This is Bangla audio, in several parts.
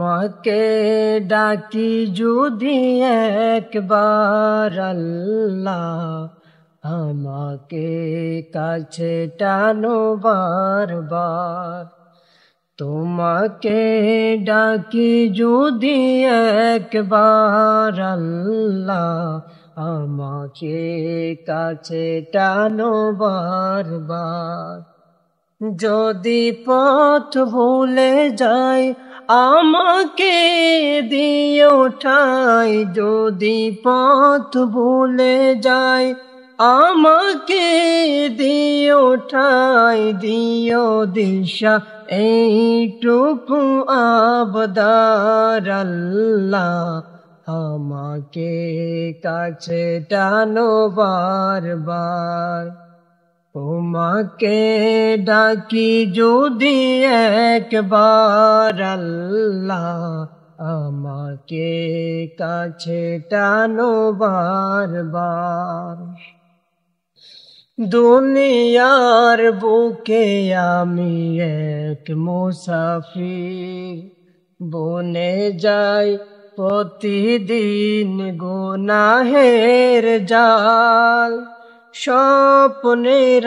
তোমাকে ডাকি যদি একবার আল্লাহ, আমাকে কাছে টানো বারবার। তোমাকে ডাকি যদি একবার আল্লাহ, আমাকে কাছে টানো বারবার। যদি পথ ভুলে যাই আমাকে দিও ঠাই, যদি পথ ভুলে যাই আমাকে দিও ঠাই, দিও দিশা এইটুকু আবদার আল্লাহ, আমাকে কাছে টানো বারবার। তোমাকে ডাকি যদি একবার আল্লাহ, আমাকে কাছে টানো বারবার। দুনিয়ার বুকে আমি এক মুসাফির, বনে যাই প্রতিদিন গুনাহের জাল। স্বপ্নের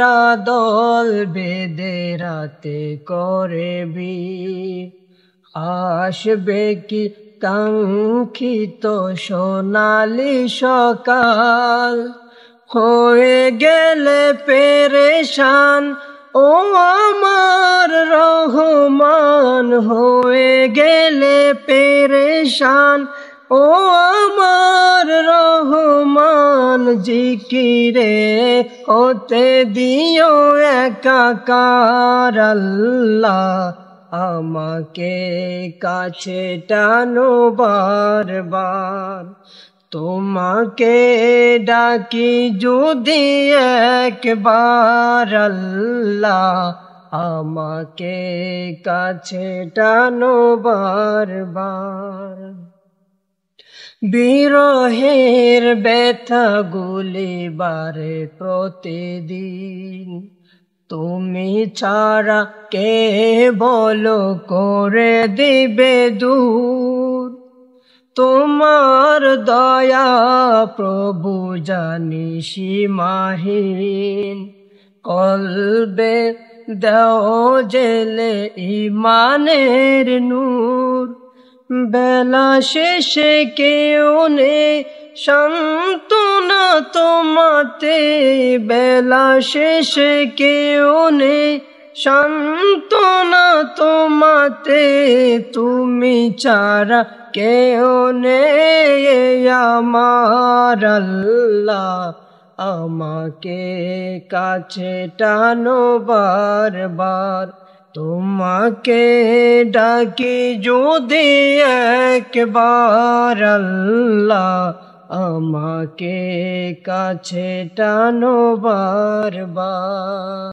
দল বেঁধে রাতে করে বীর, আসবে কি কাঙ্ক্ষিত সোনালি সকাল। হয়ে গেলে পেরেশান ও আমার রহমান, হয়ে গেলে পেরেশান ও আমার রহমান। জিকিরে হতে দিও একাকার আল্লাহ, আমাকে কাছে টানো বারবার। তোমাকে ডাকি যদি একবার আল্লাহ, আমাকে কাছে টানো বারবার। বিরহের ব্যথাগুলি বারে প্রতিদিন, তুমি ছাড়া কে বলো করে দিবে দূর। তোমার দয়া প্রভু জানি সীমাহীন, কলবে দাও জেলে ইমানের নূর। বেলা শেষে কেউ নেই সান্ত্বনা তোমাতে, বেলা শেষে কেউ নেই সান্ত্বনা তোমাতে। তুমি ছাড়া কেউ নেই আমার আল্লাহ, আমাকে কাছে টানো বারবার। তোমাকে ডাকি যদি একবার আল্লাহ, আমাকে কাছে টানো বারবার।